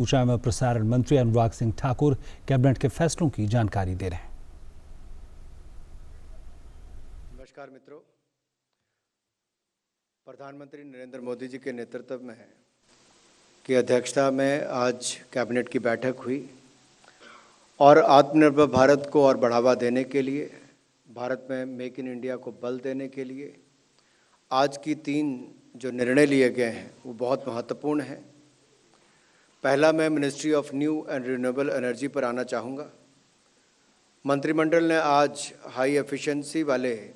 सूचना एवं प्रसारण मंत्री अनुराग सिंह ठाकुर कैबिनेट के फैसलों की जानकारी दे रहे हैं। नमस्कार मित्रों, प्रधानमंत्री नरेंद्र मोदी जी के नेतृत्व में की अध्यक्षता में आज कैबिनेट की बैठक हुई और आत्मनिर्भर भारत को और बढ़ावा देने के लिए, भारत में मेक इन इंडिया को बल देने के लिए आज की 3 जो निर्णय लिए गए हैं वो बहुत महत्वपूर्ण हैं। पहला, मैं Ministry of new and renewable energy पर आना चाहूँगा। मंत्रिमंडल ने आज हाई एफिशिएंसी वाले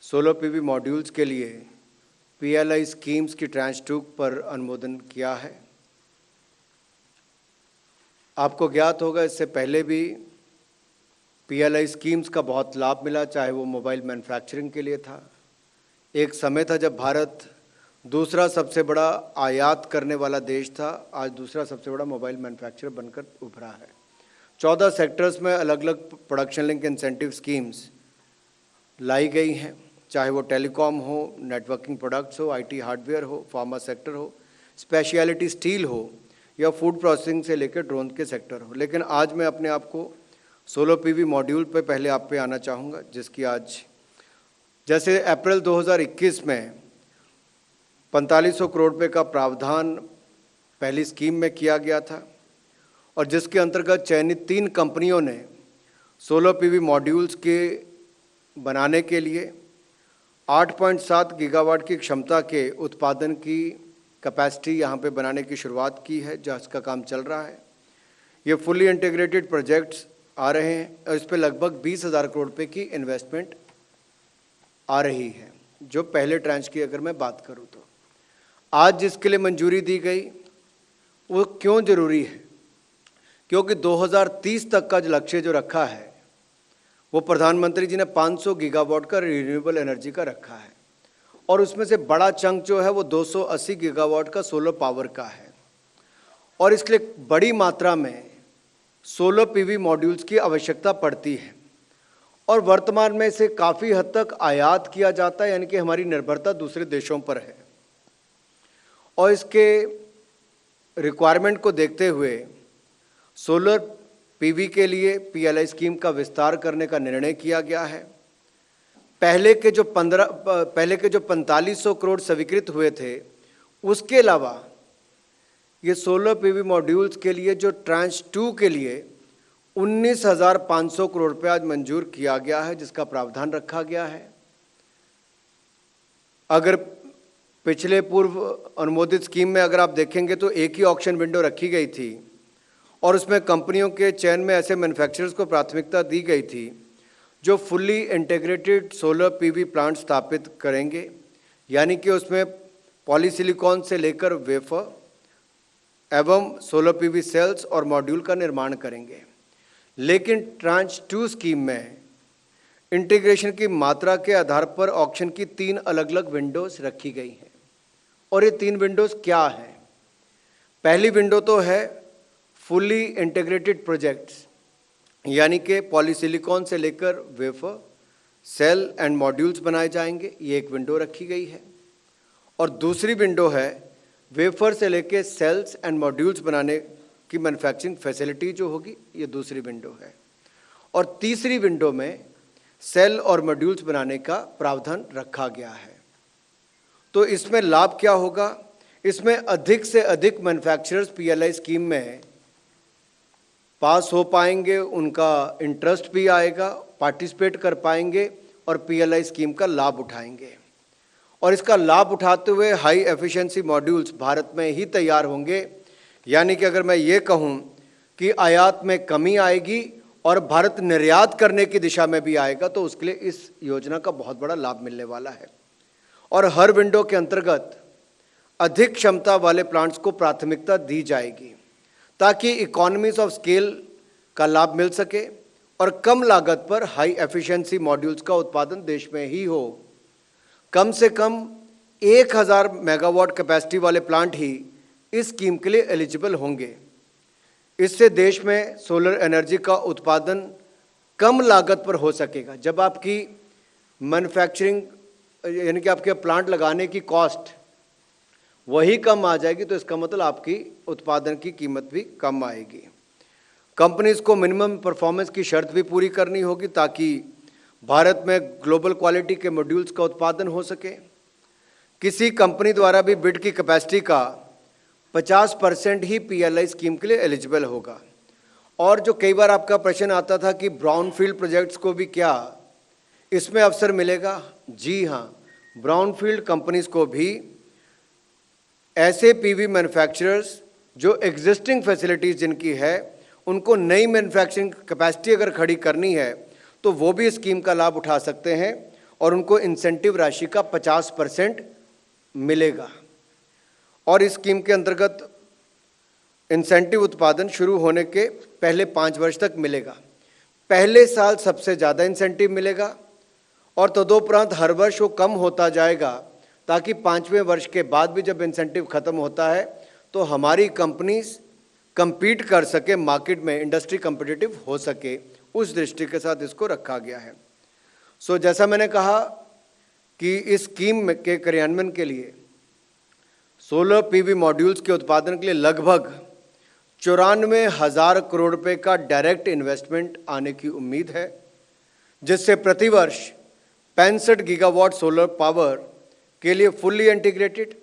सोलर पीवी मॉड्यूल्स के लिए पीएलआई स्कीम्स की ट्रांच 2 पर अनुमोदन किया है। आपको ज्ञात होगा, इससे पहले भी पीएलआई स्कीम्स का बहुत लाभ मिला, चाहे वो मोबाइल मैन्युफैक्चरिंग के लिए था। एक समय था जब भारत दूसरा सबसे बड़ा आयात करने वाला देश था, आज दूसरा सबसे बड़ा मोबाइल मैन्युफैक्चरर बनकर उभरा है। 14 सेक्टर्स में अलग अलग प्रोडक्शन लिंक इंसेंटिव स्कीम्स लाई गई हैं, चाहे वो टेलीकॉम हो, नेटवर्किंग प्रोडक्ट्स हो, आईटी हार्डवेयर हो, फार्मा सेक्टर हो, स्पेशलिटी स्टील हो या फूड प्रोसेसिंग से लेकर ड्रोन के सेक्टर हो। लेकिन आज मैं अपने आप को सोलर पीवी मॉड्यूल पे पहले आप पे आना चाहूँगा, जिसकी आज जैसे अप्रैल 2021 में 4500 करोड़ रुपये का प्रावधान पहली स्कीम में किया गया था और जिसके अंतर्गत चयनित 3 कंपनियों ने सोलर पीवी मॉड्यूल्स के बनाने के लिए 8.7 गीगावाट की क्षमता के उत्पादन की कैपेसिटी यहाँ पे बनाने की शुरुआत की है, जिसका काम चल रहा है। ये फुली इंटीग्रेटेड प्रोजेक्ट्स आ रहे हैं और इस पर लगभग 20,000 करोड़ रुपये की इन्वेस्टमेंट आ रही है। जो पहले ट्रांच की अगर मैं बात करूँ तो आज जिसके लिए मंजूरी दी गई वो क्यों ज़रूरी है, क्योंकि 2030 तक का जो लक्ष्य जो रखा है वो प्रधानमंत्री जी ने 500 गीगावाट का रिन्यूएबल एनर्जी का रखा है और उसमें से बड़ा चंक जो है वो 280 गीगावाट का सोलर पावर का है और इसके लिए बड़ी मात्रा में सोलर पीवी मॉड्यूल्स की आवश्यकता पड़ती है और वर्तमान में इसे काफ़ी हद तक आयात किया जाता है, यानी कि हमारी निर्भरता दूसरे देशों पर है। और इसके रिक्वायरमेंट को देखते हुए सोलर पीवी के लिए पीएलआई स्कीम का विस्तार करने का निर्णय किया गया है। पहले के जो 4500 करोड़ स्वीकृत हुए थे, उसके अलावा ये सोलर पीवी मॉड्यूल्स के लिए जो ट्रांच 2 के लिए 19,500 करोड़ रुपये आज मंजूर किया गया है, जिसका प्रावधान रखा गया है। अगर पिछले पूर्व अनुमोदित स्कीम में अगर आप देखेंगे तो एक ही ऑक्शन विंडो रखी गई थी और उसमें कंपनियों के चयन में ऐसे मैन्युफैक्चरर्स को प्राथमिकता दी गई थी जो fully integrated solar PV plant स्थापित करेंगे, यानी कि उसमें पॉलीसिलिकॉन से लेकर वेफर एवं सोलर पीवी सेल्स और मॉड्यूल का निर्माण करेंगे। लेकिन ट्रांच 2 स्कीम में इंटीग्रेशन की मात्रा के आधार पर ऑक्शन की 3 अलग अलग विंडोज रखी गई हैं और ये 3 विंडोज क्या हैं? पहली विंडो तो है फुली इंटीग्रेटेड प्रोजेक्ट्स, यानी कि पॉलीसिलिकॉन से लेकर वेफर, सेल एंड मॉड्यूल्स बनाए जाएंगे, ये एक विंडो रखी गई है। और दूसरी विंडो है वेफर से लेकर सेल्स एंड मॉड्यूल्स बनाने की मैन्युफैक्चरिंग फैसिलिटी जो होगी, ये दूसरी विंडो है। और तीसरी विंडो में सेल और मॉड्यूल्स बनाने का प्रावधान रखा गया है। तो इसमें लाभ क्या होगा? इसमें अधिक से अधिक मैन्युफैक्चरर्स पीएलआई स्कीम में पास हो पाएंगे, उनका इंटरेस्ट भी आएगा, पार्टिसिपेट कर पाएंगे और पीएलआई स्कीम का लाभ उठाएंगे। और इसका लाभ उठाते हुए हाई एफिशिएंसी मॉड्यूल्स भारत में ही तैयार होंगे, यानी कि अगर मैं ये कहूँ कि आयात में कमी आएगी और भारत निर्यात करने की दिशा में भी आएगा, तो उसके लिए इस योजना का बहुत बड़ा लाभ मिलने वाला है। और हर विंडो के अंतर्गत अधिक क्षमता वाले प्लांट्स को प्राथमिकता दी जाएगी ताकि इकोनॉमीज ऑफ स्केल का लाभ मिल सके और कम लागत पर हाई एफिशिएंसी मॉड्यूल्स का उत्पादन देश में ही हो। कम से कम 1000 मेगावाट कैपेसिटी वाले प्लांट ही इस स्कीम के लिए एलिजिबल होंगे। इससे देश में सोलर एनर्जी का उत्पादन कम लागत पर हो सकेगा। जब आपकी मैन्युफैक्चरिंग यानी कि आपके प्लांट लगाने की कॉस्ट वही कम आ जाएगी तो इसका मतलब आपकी उत्पादन की कीमत भी कम आएगी। कंपनीज को मिनिमम परफॉर्मेंस की शर्त भी पूरी करनी होगी ताकि भारत में ग्लोबल क्वालिटी के मॉड्यूल्स का उत्पादन हो सके। किसी कंपनी द्वारा भी बिड की कैपेसिटी का 50% ही पीएलआई स्कीम के लिए एलिजिबल होगा। और जो कई बार आपका प्रश्न आता था कि ब्राउनफील्ड प्रोजेक्ट्स को भी क्या इसमें अवसर मिलेगा? जी हाँ, ब्राउनफील्ड कंपनीज को भी ऐसे पीवी मैन्युफैक्चरर्स जो एग्जिस्टिंग फैसिलिटीज़ जिनकी है उनको नई मैन्युफैक्चरिंग कैपेसिटी अगर खड़ी करनी है तो वो भी स्कीम का लाभ उठा सकते हैं और उनको इंसेंटिव राशि का 50% मिलेगा। और इस स्कीम के अंतर्गत इंसेंटिव उत्पादन शुरू होने के पहले 5 वर्ष तक मिलेगा। पहले साल सबसे ज़्यादा इंसेंटिव मिलेगा और तदोपरांत हर वर्ष वो कम होता जाएगा ताकि 5वें वर्ष के बाद भी जब इंसेंटिव खत्म होता है तो हमारी कंपनीज compete कर सके, मार्केट में इंडस्ट्री कम्पिटिटिव हो सके, उस दृष्टि के साथ इसको रखा गया है। जैसा मैंने कहा कि इस स्कीम के क्रियान्वयन के लिए सोलर पीवी मॉड्यूल्स के उत्पादन के लिए लगभग 94,000 करोड़ रुपए का डायरेक्ट इन्वेस्टमेंट आने की उम्मीद है, जिससे प्रतिवर्ष 65 गीगावाट सोलर पावर के लिए fully integrated,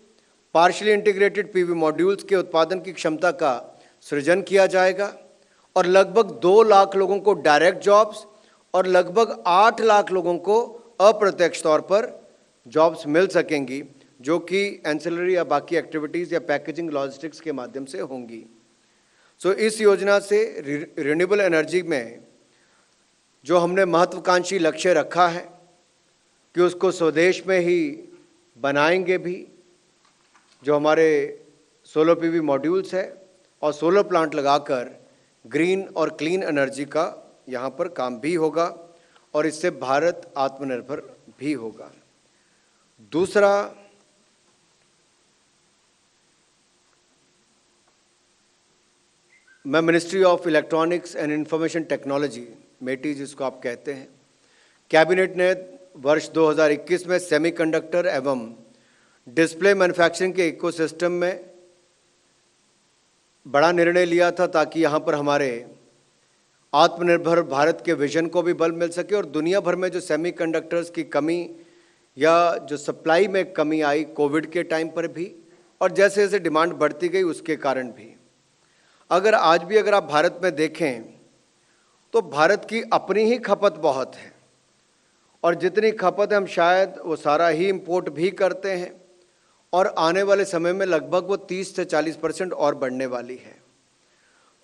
partially integrated PV modules के उत्पादन की क्षमता का सृजन किया जाएगा और लगभग 2 लाख लोगों को डायरेक्ट जॉब्स और लगभग 8 लाख लोगों को अप्रत्यक्ष तौर पर जॉब्स मिल सकेंगी, जो कि एंसिलरी या बाकी एक्टिविटीज़ या पैकेजिंग लॉजिस्टिक्स के माध्यम से होंगी। इस योजना से रिन्यूएबल एनर्जी में जो हमने महत्वाकांक्षी लक्ष्य रखा है कि उसको स्वदेश में ही बनाएंगे भी, जो हमारे सोलर पीवी मॉड्यूल्स है और सोलर प्लांट लगाकर ग्रीन और क्लीन एनर्जी का यहाँ पर काम भी होगा और इससे भारत आत्मनिर्भर भी होगा। दूसरा, मैं Ministry of Electronics and Information Technology, MeitY जिसको आप कहते हैं, कैबिनेट ने वर्ष 2021 में सेमीकंडक्टर एवं डिस्प्ले मैन्युफैक्चरिंग के इकोसिस्टम में बड़ा निर्णय लिया था ताकि यहाँ पर हमारे आत्मनिर्भर भारत के विजन को भी बल मिल सके और दुनिया भर में जो सेमीकंडक्टर्स की कमी या जो सप्लाई में कमी आई कोविड के टाइम पर भी और जैसे जैसे डिमांड बढ़ती गई उसके कारण भी, अगर आज भी अगर आप भारत में देखें तो भारत की अपनी ही खपत बहुत है और जितनी खपत है हम शायद वो सारा ही इंपोर्ट भी करते हैं और आने वाले समय में लगभग वो 30 से 40% और बढ़ने वाली है।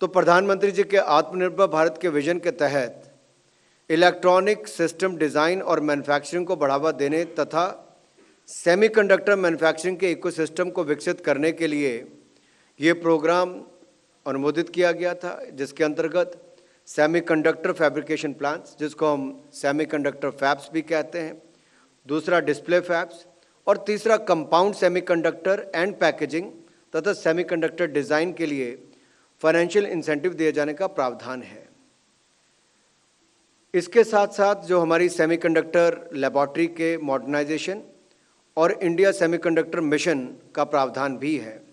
तो प्रधानमंत्री जी के आत्मनिर्भर भारत के विजन के तहत इलेक्ट्रॉनिक सिस्टम डिज़ाइन और मैन्युफैक्चरिंग को बढ़ावा देने तथा सेमीकंडक्टर मैन्युफैक्चरिंग के इकोसिस्टम को विकसित करने के लिए ये प्रोग्राम अनुमोदित किया गया था, जिसके अंतर्गत सेमीकंडक्टर फैब्रिकेशन प्लांट्स, जिसको हम सेमीकंडक्टर फैब्स भी कहते हैं, दूसरा डिस्प्ले फैब्स और तीसरा कंपाउंड सेमीकंडक्टर एंड पैकेजिंग तथा सेमीकंडक्टर डिज़ाइन के लिए फाइनेंशियल इंसेंटिव दिए जाने का प्रावधान है। इसके साथ साथ जो हमारी सेमीकंडक्टर लेबोरेटरी के मॉडर्नाइजेशन और इंडिया सेमीकंडक्टर मिशन का प्रावधान भी है।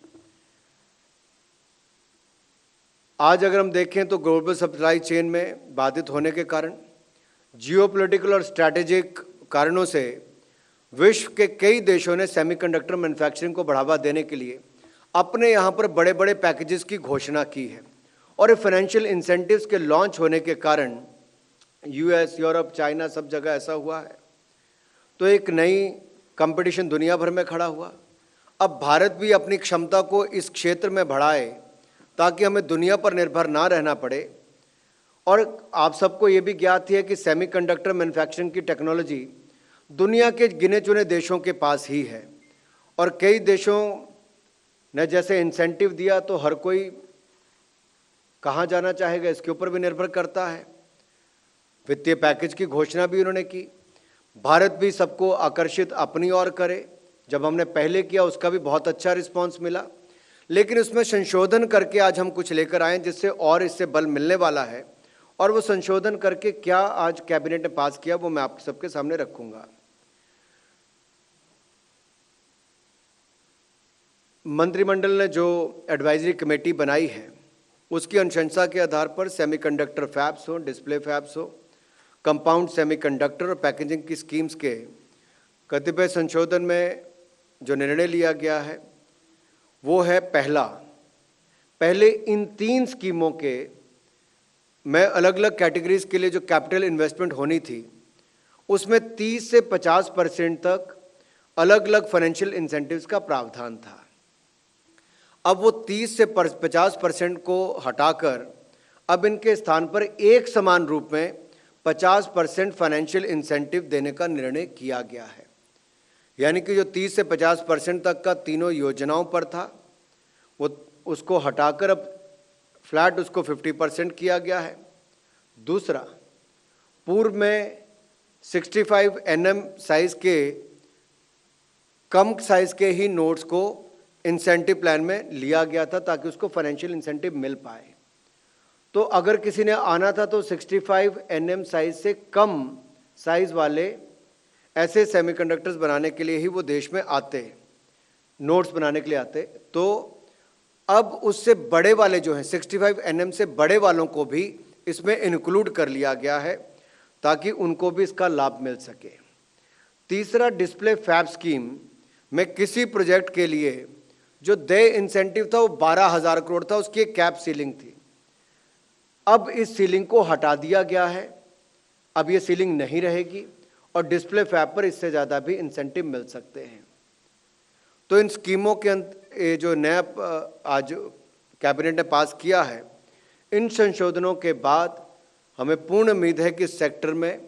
आज अगर हम देखें तो ग्लोबल सप्लाई चेन में बाधित होने के कारण, जियोपॉलिटिकल और स्ट्रैटेजिक कारणों से विश्व के कई देशों ने सेमीकंडक्टर मैन्युफैक्चरिंग को बढ़ावा देने के लिए अपने यहाँ पर बड़े बड़े पैकेजेस की घोषणा की है और ये फाइनेंशियल इंसेंटिव्स के लॉन्च होने के कारण यूएस, यूरोप, चाइना सब जगह ऐसा हुआ है, तो एक नई कंपटीशन दुनिया भर में खड़ा हुआ। अब भारत भी अपनी क्षमता को इस क्षेत्र में बढ़ाए ताकि हमें दुनिया पर निर्भर ना रहना पड़े। और आप सबको ये भी ज्ञात है कि सेमीकंडक्टर मैन्युफैक्चरिंग की टेक्नोलॉजी दुनिया के गिने चुने देशों के पास ही है और कई देशों ने जैसे इंसेंटिव दिया तो हर कोई कहाँ जाना चाहेगा इसके ऊपर भी निर्भर करता है। वित्तीय पैकेज की घोषणा भी उन्होंने की, भारत भी सबको आकर्षित अपनी ओर करे। जब हमने पहले किया उसका भी बहुत अच्छा रिस्पांस मिला, लेकिन उसमें संशोधन करके आज हम कुछ लेकर आए जिससे और इससे बल मिलने वाला है और वो संशोधन करके क्या आज कैबिनेट ने पास किया वो मैं आप सबके सामने रखूंगा। मंत्रिमंडल ने जो एडवाइजरी कमेटी बनाई है उसकी अनुशंसा के आधार पर सेमीकंडक्टर फैब्स हो, डिस्प्ले फैब्स हो, कंपाउंड सेमीकंडक्टर और पैकेजिंग की स्कीम्स के कतिपय संशोधन में जो निर्णय लिया गया है वो है पहले इन 3 स्कीमों के में अलग अलग कैटेगरीज के लिए जो कैपिटल इन्वेस्टमेंट होनी थी उसमें 30 से 50% तक अलग अलग फाइनेंशियल इंसेंटिव्स का प्रावधान था। अब वो 30 से 50% को हटाकर अब इनके स्थान पर एक समान रूप में 50% फाइनेंशियल इंसेंटिव देने का निर्णय किया गया है। यानी कि जो 30 से 50% तक का तीनों योजनाओं पर था वो उसको हटाकर अब फ्लैट उसको 50% किया गया है। दूसरा, पूर्व में 65 NM साइज के कम साइज के ही नोट्स को इंसेंटिव प्लान में लिया गया था ताकि उसको फाइनेंशियल इंसेंटिव मिल पाए। तो अगर किसी ने आना था तो 65 NM साइज से कम साइज वाले ऐसे सेमीकंडक्टर्स बनाने के लिए ही वो देश में आते, नोट्स बनाने के लिए आते। तो अब उससे बड़े वाले जो हैं 65 NM से बड़े वालों को भी इसमें इंक्लूड कर लिया गया है ताकि उनको भी इसका लाभ मिल सके। तीसरा, डिस्प्ले फैब स्कीम में किसी प्रोजेक्ट के लिए जो देय इंसेंटिव था वो 12,000 करोड़ था, उसकी एक कैप सीलिंग थी। अब इस सीलिंग को हटा दिया गया है, अब ये सीलिंग नहीं रहेगी और डिस्प्ले फैब पर इससे ज़्यादा भी इंसेंटिव मिल सकते हैं। तो इन स्कीमों के जो नया आज कैबिनेट ने पास किया है, इन संशोधनों के बाद हमें पूर्ण उम्मीद है कि इस सेक्टर में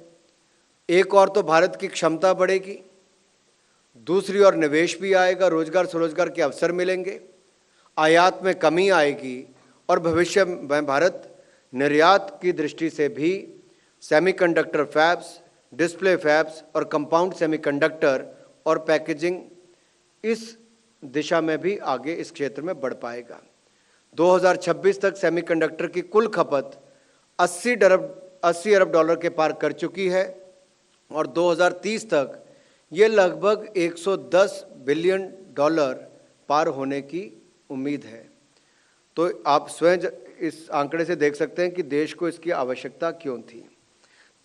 एक और तो भारत की क्षमता बढ़ेगी, दूसरी ओर निवेश भी आएगा, रोजगार स्वरोजगार के अवसर मिलेंगे, आयात में कमी आएगी और भविष्य में भारत निर्यात की दृष्टि से भी सेमीकंडक्टर फैब्स, डिस्प्ले फैब्स और कंपाउंड सेमीकंडक्टर और पैकेजिंग इस दिशा में भी आगे इस क्षेत्र में बढ़ पाएगा। 2026 तक सेमीकंडक्टर की कुल खपत 80 अरब डॉलर के पार कर चुकी है और 2030 तक ये लगभग 110 बिलियन डॉलर पार होने की उम्मीद है। तो आप स्वयं इस आंकड़े से देख सकते हैं कि देश को इसकी आवश्यकता क्यों थी।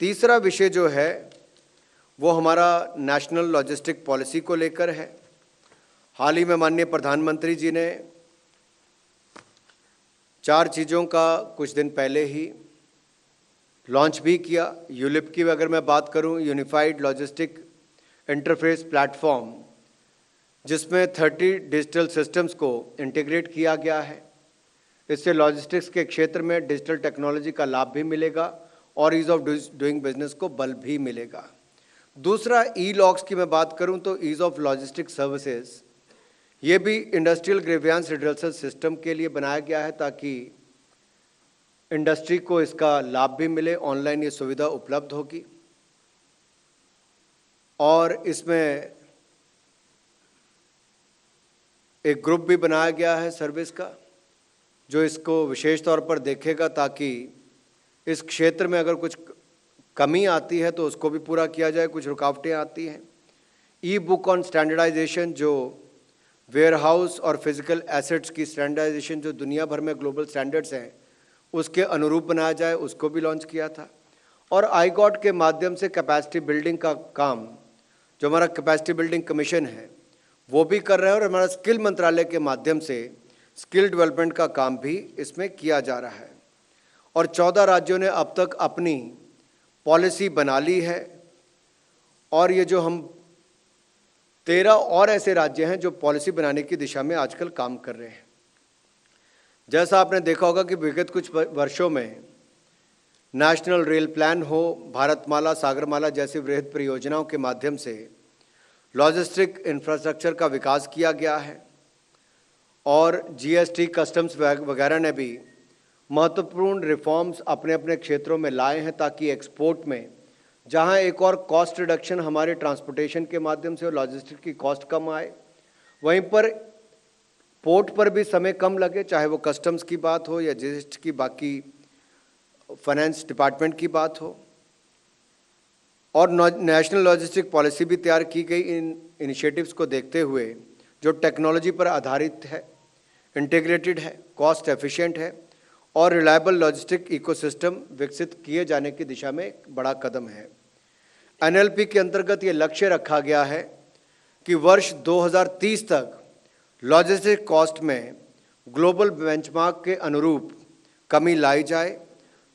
तीसरा विषय जो है वो हमारा नेशनल लॉजिस्टिक पॉलिसी को लेकर है। हाल ही में माननीय प्रधानमंत्री जी ने 4 चीज़ों का कुछ दिन पहले ही लॉन्च भी किया। यूलिप की अगर मैं बात करूं, यूनिफाइड लॉजिस्टिक इंटरफेस प्लेटफॉर्म, जिसमें 30 डिजिटल सिस्टम्स को इंटीग्रेट किया गया है। इससे लॉजिस्टिक्स के क्षेत्र में डिजिटल टेक्नोलॉजी का लाभ भी मिलेगा और ईज़ ऑफ डूइंग बिजनेस को बल भी मिलेगा। दूसरा, ई-लॉक्स की मैं बात करूं तो ईज़ ऑफ लॉजिस्टिक सर्विसेज, ये भी इंडस्ट्रियल ग्रीवियंस रिड्रेसल सिस्टम के लिए बनाया गया है ताकि इंडस्ट्री को इसका लाभ भी मिले, ऑनलाइन ये सुविधा उपलब्ध होगी। और इसमें एक ग्रुप भी बनाया गया है सर्विस का जो इसको विशेष तौर पर देखेगा ताकि इस क्षेत्र में अगर कुछ कमी आती है तो उसको भी पूरा किया जाए, कुछ रुकावटें आती हैं। ई बुक ऑन स्टैंडर्डाइजेशन, जो वेयरहाउस और फिजिकल एसेट्स की स्टैंडर्डाइजेशन जो दुनिया भर में ग्लोबल स्टैंडर्ड्स हैं उसके अनुरूप बनाया जाए, उसको भी लॉन्च किया था। और आईगॉट के माध्यम से कैपेसिटी बिल्डिंग का काम, जो हमारा कैपेसिटी बिल्डिंग कमीशन है, वो भी कर रहे हैं और हमारा स्किल मंत्रालय के माध्यम से स्किल डेवलपमेंट का काम भी इसमें किया जा रहा है। और 14 राज्यों ने अब तक अपनी पॉलिसी बना ली है और ये जो हम 13 और ऐसे राज्य हैं जो पॉलिसी बनाने की दिशा में आजकल काम कर रहे हैं। जैसा आपने देखा होगा कि विगत कुछ वर्षों में नेशनल रेल प्लान हो, भारतमाला, सागरमाला जैसी वृहद परियोजनाओं के माध्यम से लॉजिस्टिक इंफ्रास्ट्रक्चर का विकास किया गया है और जीएसटी, कस्टम्स वगैरह ने भी महत्वपूर्ण रिफॉर्म्स अपने अपने क्षेत्रों में लाए हैं ताकि एक्सपोर्ट में, जहां एक और कॉस्ट रिडक्शन हमारे ट्रांसपोर्टेशन के माध्यम से और लॉजिस्टिक की कॉस्ट कम आए, वहीं पर पोर्ट पर भी समय कम लगे, चाहे वो कस्टम्स की बात हो या जीएसटी की, बाकी फाइनेंस डिपार्टमेंट की बात हो। और नेशनल लॉजिस्टिक पॉलिसी भी तैयार की गई इन इनिशिएटिव्स को देखते हुए जो टेक्नोलॉजी पर आधारित है, इंटीग्रेटेड है, कॉस्ट एफिशिएंट है और रिलायबल लॉजिस्टिक इकोसिस्टम विकसित किए जाने की दिशा में एक बड़ा कदम है। एनएलपी के अंतर्गत ये लक्ष्य रखा गया है कि वर्ष 2030 तक लॉजिस्टिक कॉस्ट में ग्लोबल बेंचमार्क के अनुरूप कमी लाई जाए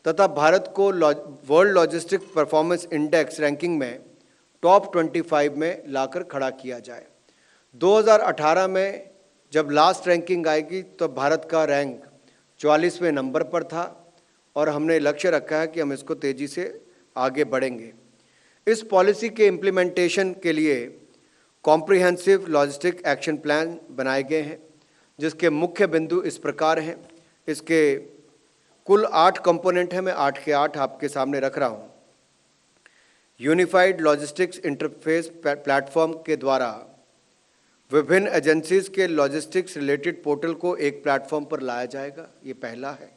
तथा भारत को world logistic performance index ranking में टॉप 25 में लाकर खड़ा किया जाए। 2018 में जब लास्ट रैंकिंग आएगी तो भारत का रैंक 44वें नंबर पर था और हमने लक्ष्य रखा है कि हम इसको तेज़ी से आगे बढ़ेंगे। इस पॉलिसी के इम्प्लीमेंटेशन के लिए कॉम्प्रिहेंसिव लॉजिस्टिक एक्शन प्लान बनाए गए हैं, जिसके मुख्य बिंदु इस प्रकार हैं। इसके कुल 8 कंपोनेंट हैं, मैं 8 के 8 आपके सामने रख रहा हूँ। यूनिफाइड लॉजिस्टिक्स इंटरफेस प्लेटफॉर्म के द्वारा विभिन्न एजेंसीज के लॉजिस्टिक्स रिलेटेड पोर्टल को एक प्लेटफॉर्म पर लाया जाएगा, ये पहला है।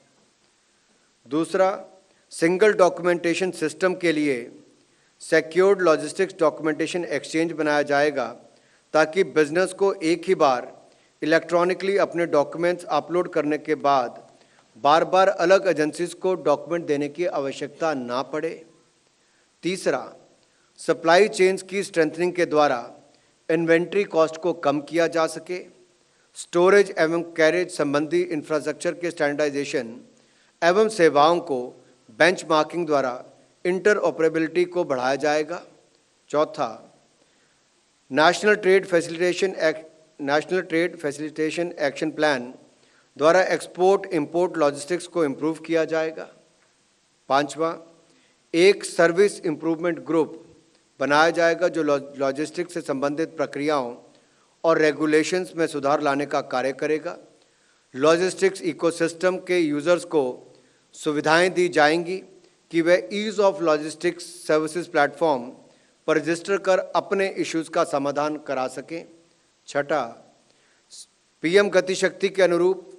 दूसरा, सिंगल डॉक्यूमेंटेशन सिस्टम के लिए सिक्योर्ड लॉजिस्टिक्स डॉक्यूमेंटेशन एक्सचेंज बनाया जाएगा ताकि बिजनेस को एक ही बार इलेक्ट्रॉनिकली अपने डॉक्यूमेंट्स अपलोड करने के बाद बार बार अलग एजेंसीज को डॉक्यूमेंट देने की आवश्यकता ना पड़े। तीसरा, सप्लाई चेन्स की स्ट्रेंथनिंग के द्वारा इन्वेंट्री कॉस्ट को कम किया जा सके। स्टोरेज एवं कैरेज संबंधी इंफ्रास्ट्रक्चर के स्टैंडर्डाइजेशन एवं सेवाओं को बेंचमार्किंग द्वारा इंटरऑपरेबिलिटी को बढ़ाया जाएगा। चौथा, national trade facilitation action plan द्वारा एक्सपोर्ट इंपोर्ट लॉजिस्टिक्स को इम्प्रूव किया जाएगा। पांचवा, एक सर्विस इम्प्रूवमेंट ग्रुप बनाया जाएगा जो लॉजिस्टिक्स से संबंधित प्रक्रियाओं और रेगुलेशंस में सुधार लाने का कार्य करेगा। लॉजिस्टिक्स इकोसिस्टम के यूजर्स को सुविधाएं दी जाएंगी कि वे ease of logistics services platform पर रजिस्टर कर अपने इश्यूज का समाधान करा सकें। छठा, पीएम गति शक्ति के अनुरूप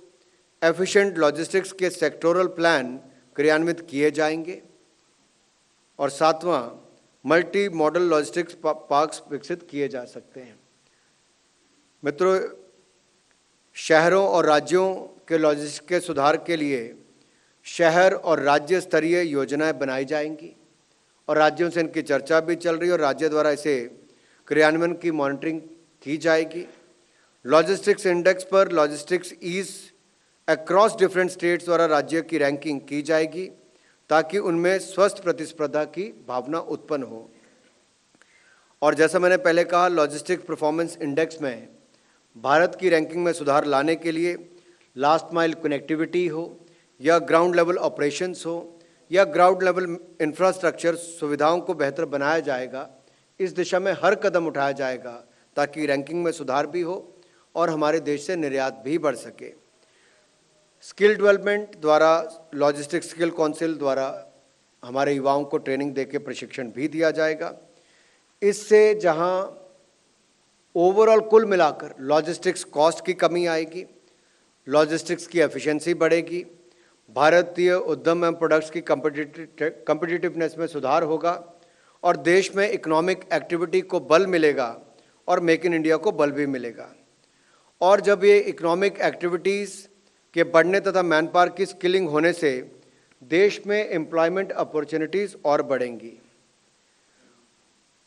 एफिशिएंट लॉजिस्टिक्स के सेक्टोरल प्लान क्रियान्वित किए जाएंगे। और सातवां, मल्टी मॉडल लॉजिस्टिक्स पार्क्स विकसित किए जा सकते हैं। मित्रों, शहरों और राज्यों के लॉजिस्टिक्स के सुधार के लिए शहर और राज्य स्तरीय योजनाएं बनाई जाएंगी और राज्यों से इनकी चर्चा भी चल रही है और राज्य द्वारा इसे क्रियान्वयन की मॉनिटरिंग की जाएगी। लॉजिस्टिक्स इंडेक्स पर logistics ease across different states द्वारा राज्य की रैंकिंग की जाएगी ताकि उनमें स्वस्थ प्रतिस्पर्धा की भावना उत्पन्न हो। और जैसा मैंने पहले कहा, लॉजिस्टिक्स परफॉर्मेंस इंडेक्स में भारत की रैंकिंग में सुधार लाने के लिए लास्ट माइल कनेक्टिविटी हो या ग्राउंड लेवल ऑपरेशंस हो या ग्राउंड लेवल इंफ्रास्ट्रक्चर सुविधाओं को बेहतर बनाया जाएगा। इस दिशा में हर कदम उठाया जाएगा ताकि रैंकिंग में सुधार भी हो और हमारे देश से निर्यात भी बढ़ सके। स्किल डेवलपमेंट द्वारा लॉजिस्टिक्स स्किल काउंसिल द्वारा हमारे युवाओं को ट्रेनिंग देकर प्रशिक्षण भी दिया जाएगा। इससे जहां ओवरऑल कुल मिलाकर लॉजिस्टिक्स कॉस्ट की कमी आएगी, लॉजिस्टिक्स की एफिशिएंसी बढ़ेगी, भारतीय उद्यम एवं प्रोडक्ट्स की कम्पिटिटिवनेस में सुधार होगा और देश में इकोनॉमिक एक्टिविटी को बल मिलेगा और मेक इन इंडिया को बल भी मिलेगा। और जब ये इकोनॉमिक एक्टिविटीज़ के बढ़ने तथा मैन पावर की स्किलिंग होने से देश में एम्प्लॉयमेंट अपॉर्चुनिटीज़ और बढ़ेंगी।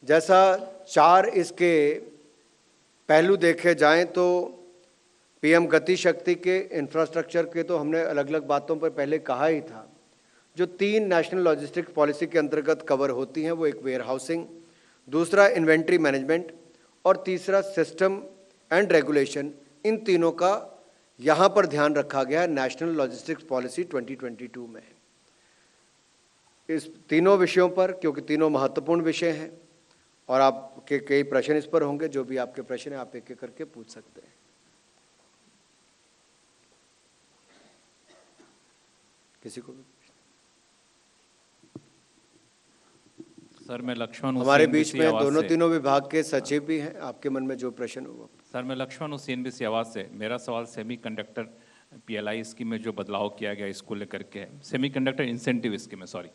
जैसा 4 इसके पहलू देखे जाएं तो पीएम गति शक्ति के इंफ्रास्ट्रक्चर के तो हमने अलग अलग बातों पर पहले कहा ही था। जो 3 नेशनल लॉजिस्टिक्स पॉलिसी के अंतर्गत कवर होती हैं वो एक वेयर हाउसिंग, दूसरा इन्वेंट्री मैनेजमेंट और तीसरा सिस्टम एंड रेगुलेशन। इन तीनों का यहाँ पर ध्यान रखा गया है नेशनल लॉजिस्टिक्स पॉलिसी 2022 में। इस तीनों विषयों पर, क्योंकि तीनों महत्वपूर्ण विषय हैं और आपके कई प्रश्न इस पर होंगे, जो भी आपके प्रश्न हैं आप एक एक करके पूछ सकते हैं। किसी को भी? सर मैं लक्ष्मण हुसैन, हमारे बीच में दोनों तीनों विभाग के सचिव भी हैं, आपके मन में जो प्रश्न हो। सर मैं लक्ष्मण हुसैन भी आवाज़ से, मेरा सवाल सेमीकंडक्टर पीएलआई स्कीम में जो बदलाव किया गया इसको लेकर के है। सेमीकंडक्टर इंसेंटिव स्कीम में, सॉरी,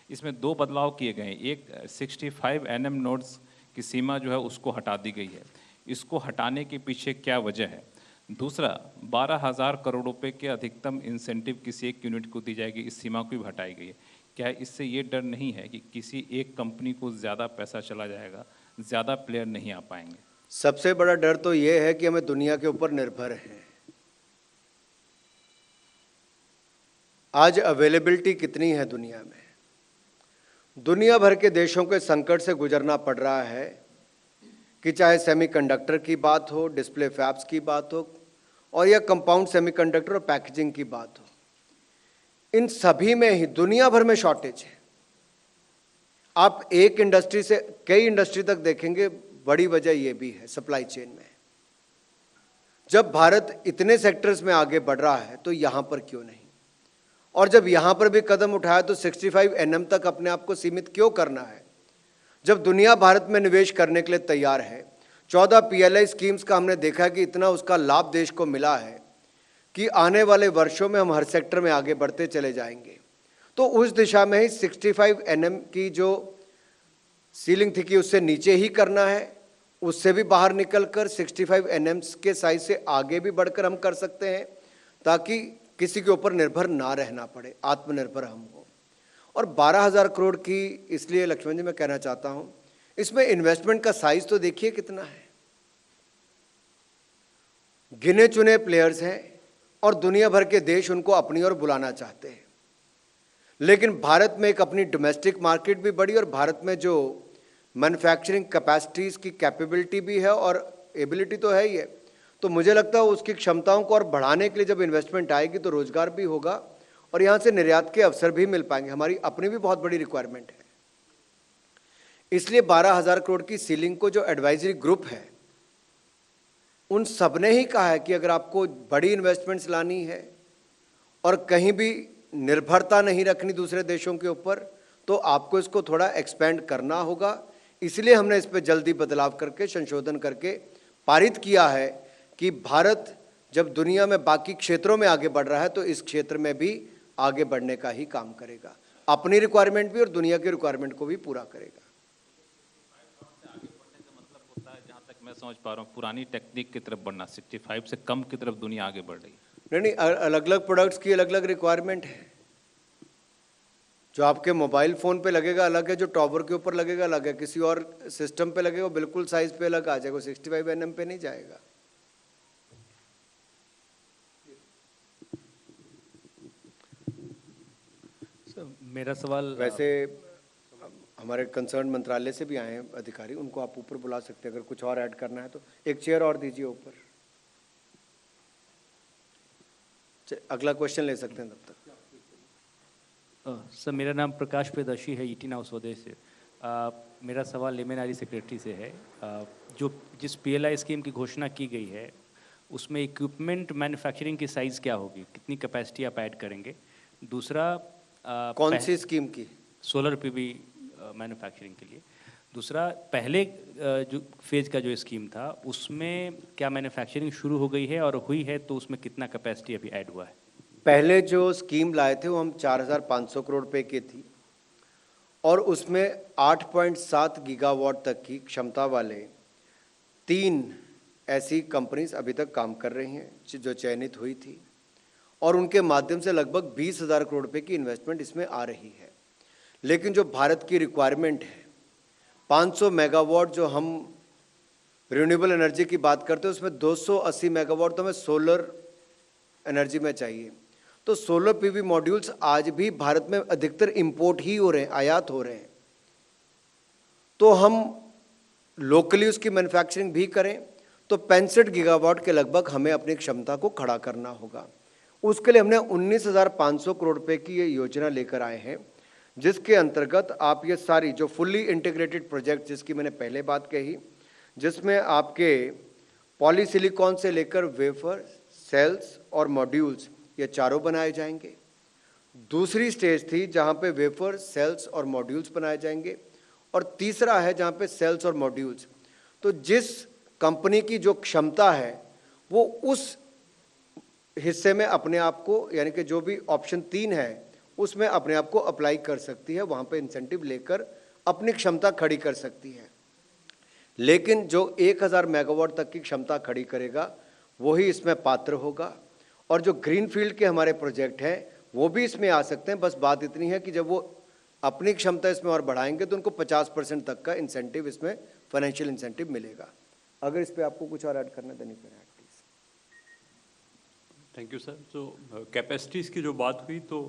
इसमें 2 बदलाव किए गए हैं। एक 65 nm नोड्स की सीमा जो है उसको हटा दी गई है। इसको हटाने के पीछे क्या वजह है? दूसरा, 12,000 करोड़ रुपए के अधिकतम इंसेंटिव किसी एक यूनिट को दी जाएगी, इस सीमा को भी हटाई गई है। क्या इससे ये डर नहीं है कि किसी एक कंपनी को ज़्यादा पैसा चला जाएगा, ज़्यादा प्लेयर नहीं आ पाएंगे? सबसे बड़ा डर तो ये है कि हमें दुनिया के ऊपर निर्भर हैं। आज अवेलेबिलिटी कितनी है दुनिया में? दुनिया भर के देशों के संकट से गुजरना पड़ रहा है कि चाहे सेमीकंडक्टर की बात हो, डिस्प्ले फैब्स की बात हो, और या कंपाउंड सेमीकंडक्टर और पैकेजिंग की बात हो। इन सभी में ही दुनिया भर में शॉर्टेज है। आप एक इंडस्ट्री से कई इंडस्ट्री तक देखेंगे, बड़ी वजह यह भी है सप्लाई चेन में। जब भारत इतने सेक्टर्स में आगे बढ़ रहा है तो यहां पर क्यों नहीं? और जब यहां पर भी कदम उठाया तो 65 nm तक अपने आप को सीमित क्यों करना है? जब दुनिया भारत में निवेश करने के लिए तैयार है, 14 PLI स्कीम्स का हमने देखा कि इतना उसका लाभ देश को मिला है कि आने वाले वर्षों में हम हर सेक्टर में आगे बढ़ते चले जाएंगे। तो उस दिशा में ही 65 nm की जो सीलिंग थी कि उससे नीचे ही करना है, उससे भी बाहर निकलकर 65 nm के साइज से आगे भी बढ़कर हम कर सकते हैं, ताकि किसी के ऊपर निर्भर ना रहना पड़े, आत्मनिर्भर हम हो। और 12,000 करोड़ की इसलिए लक्ष्मण जी मैं कहना चाहता हूं, इसमें इन्वेस्टमेंट का साइज तो देखिए कितना है। गिने चुने प्लेयर्स हैं और दुनिया भर के देश उनको अपनी ओर बुलाना चाहते हैं। लेकिन भारत में एक अपनी डोमेस्टिक मार्केट भी बढ़ी और भारत में जो मैन्युफैक्चरिंग कैपेसिटीज की कैपेबिलिटी भी है और एबिलिटी तो है ही है। तो मुझे लगता है उसकी क्षमताओं को और बढ़ाने के लिए जब इन्वेस्टमेंट आएगी तो रोजगार भी होगा और यहाँ से निर्यात के अवसर भी मिल पाएंगे। हमारी अपनी भी बहुत बड़ी रिक्वायरमेंट है। इसलिए 12,000 करोड़ की सीलिंग को जो एडवाइजरी ग्रुप है, उन सब ने ही कहा है कि अगर आपको बड़ी इन्वेस्टमेंट्स लानी है और कहीं भी निर्भरता नहीं रखनी दूसरे देशों के ऊपर, तो आपको इसको थोड़ा एक्सपेंड करना होगा। इसलिए हमने इस पर जल्दी बदलाव करके संशोधन करके पारित किया है कि भारत जब दुनिया में बाकी क्षेत्रों में आगे बढ़ रहा है तो इस क्षेत्र में भी आगे बढ़ने का ही काम करेगा, अपनी रिक्वायरमेंट भी और दुनिया की रिक्वायरमेंट को भी पूरा करेगा। जहाँ तक मैं समझ पा रहा हूँ, पुरानी टेक्निक की तरफ बढ़ना, 65 से कम की तरफ दुनिया आगे बढ़ रही है। नहीं, अलग अलग प्रोडक्ट्स की अलग अलग रिक्वायरमेंट है। जो आपके मोबाइल फ़ोन पे लगेगा अलग है, जो टॉवर के ऊपर लगेगा अलग है, किसी और सिस्टम पे लगेगा बिल्कुल साइज पे अलग आ जाएगा, 65 nm पे नहीं जाएगा। मेरा सवाल वैसे हमारे कंसर्न मंत्रालय से भी आए हैं अधिकारी, उनको आप ऊपर बुला सकते हैं अगर कुछ और ऐड करना है तो। एक चेयर और दीजिए ऊपर, अगला क्वेश्चन ले सकते हैं तब तक। सर, मेरा नाम प्रकाश प्रियदर्शी है, ईटी नाउ स्वदेश से। मेरा सवाल लेमेनारी सेक्रेटरी से है। जिस PLI स्कीम की घोषणा की गई है उसमें इक्विपमेंट मैन्युफैक्चरिंग की साइज़ क्या होगी, कितनी कैपेसिटी आप ऐड करेंगे? दूसरा, कौन सी स्कीम की? सोलर PV मैन्युफैक्चरिंग के लिए। दूसरा, पहले जो फेज का जो स्कीम था उसमें क्या मैन्युफैक्चरिंग शुरू हो गई है, और हुई है तो उसमें कितना कैपेसिटी अभी ऐड हुआ है? पहले जो स्कीम लाए थे वो हम 4,500 करोड़ रुपए की थी और उसमें 8.7 गीगावाट तक की क्षमता वाले 3 ऐसी कंपनीज अभी तक काम कर रही हैं जो चयनित हुई थी, और उनके माध्यम से लगभग 20,000 करोड़ रुपए की इन्वेस्टमेंट इसमें आ रही है। लेकिन जो भारत की रिक्वायरमेंट है 500 मेगावाट, जो हम रिन्यूएबल एनर्जी की बात करते हैं उसमें 280 मेगावाट तो हमें सोलर एनर्जी में चाहिए। तो सोलर PV मॉड्यूल्स आज भी भारत में अधिकतर इंपोर्ट ही हो रहे हैं, आयात हो रहे हैं। तो हम लोकली उसकी मैन्युफैक्चरिंग भी करें तो 65 गीगावाट के लगभग हमें अपनी क्षमता को खड़ा करना होगा। उसके लिए हमने 19,500 करोड़ रुपए की ये योजना लेकर आए हैं, जिसके अंतर्गत आप ये सारी जो फुल्ली इंटीग्रेटेड प्रोजेक्ट जिसकी मैंने पहले बात कही, जिसमें आपके पॉलीसिलिकॉन से लेकर वेफर, सेल्स और मॉड्यूल्स ये चारों बनाए जाएंगे। दूसरी स्टेज थी जहां पे वेफर, सेल्स और मॉड्यूल्स बनाए जाएंगे, और तीसरा है जहां पे सेल्स और मॉड्यूल्स। तो जिस कंपनी की जो क्षमता है वो उस हिस्से में अपने आप को, यानी कि जो भी ऑप्शन 3 है उसमें अपने आप को अप्लाई कर सकती है, वहां पे इंसेंटिव लेकर अपनी क्षमता खड़ी कर सकती है। लेकिन जो 1000 मेगावाट तक की क्षमता खड़ी करेगा वही इसमें पात्र होगा। और जो ग्रीनफील्ड के हमारे प्रोजेक्ट हैं वो भी इसमें आ सकते हैं। बस बात इतनी है कि जब वो अपनी क्षमता इसमें और बढ़ाएंगे तो उनको 50% तक का इंसेंटिव, इसमें फाइनेंशियल इंसेंटिव मिलेगा। अगर इस पे आपको कुछ और ऐड करना है तो नहीं करें प्लीज। Thank you sir. तो कैपेसिटीज़ की जो बात हुई तो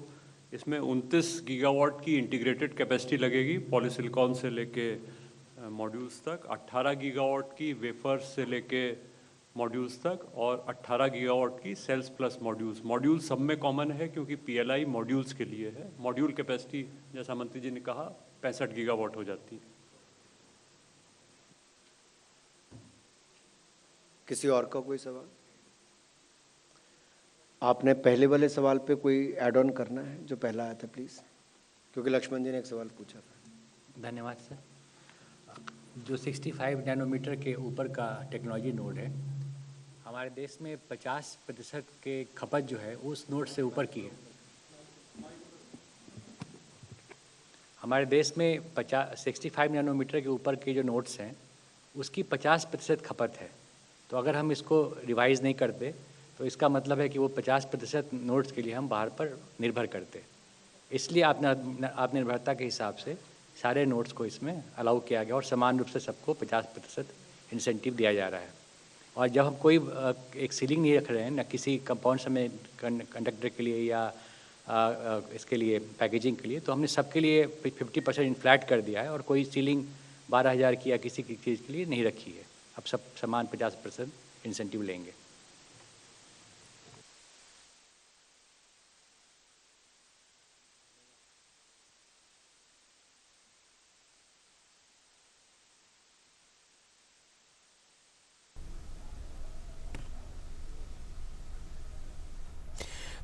इसमें 29 गीगावाट की इंटीग्रेटेड कैपेसिटी लगेगी पॉलीसिलिकॉन से लेके मॉड्यूल्स तक, 18 गीगावाट की वेफर्स से लेके मॉड्यूल्स तक, और 18 गीगावाट की सेल्स प्लस मॉड्यूल्स। मॉड्यूल सब में कॉमन है क्योंकि पीएलआई मॉड्यूल्स के लिए है। मॉड्यूल कैपेसिटी जैसा मंत्री जी ने कहा 65 गीगावाट हो जाती है। किसी और का कोई सवाल? आपने पहले वाले सवाल पे कोई ऐड ऑन करना है जो पहला आया था प्लीज, क्योंकि लक्ष्मण जी ने एक सवाल पूछा था। धन्यवाद सर। जो 65 नैनोमीटर के ऊपर का टेक्नोलॉजी नोड है, हमारे देश में 50% के खपत जो है उस नोड से ऊपर की है। हमारे देश में 65 नैनोमीटर के ऊपर के जो नोड्स हैं उसकी 50% खपत है। तो अगर हम इसको रिवाइज़ नहीं करते तो इसका मतलब है कि वो 50% नोड्स के लिए हम बाहर पर निर्भर करते। इसलिए आत्मनिर्भरता के हिसाब से सारे नोड्स को इसमें अलाउ किया गया और समान रूप से सबको 50% इंसेंटिव दिया जा रहा है। और जब हम कोई एक सीलिंग नहीं रख रहे हैं न किसी कंपाउंड में कंडक्टर के लिए या इसके लिए पैकेजिंग के लिए, तो हमने सबके लिए 50% फ्लैट कर दिया है और कोई सीलिंग 12,000 की या किसी की चीज़ के लिए नहीं रखी है। अब सब समान 50% इंसेंटिव लेंगे।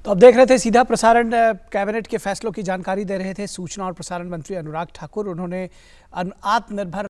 तो अब देख रहे थे सीधा प्रसारण। कैबिनेट के फैसलों की जानकारी दे रहे थे सूचना और प्रसारण मंत्री अनुराग ठाकुर। उन्होंने आत्मनिर्भर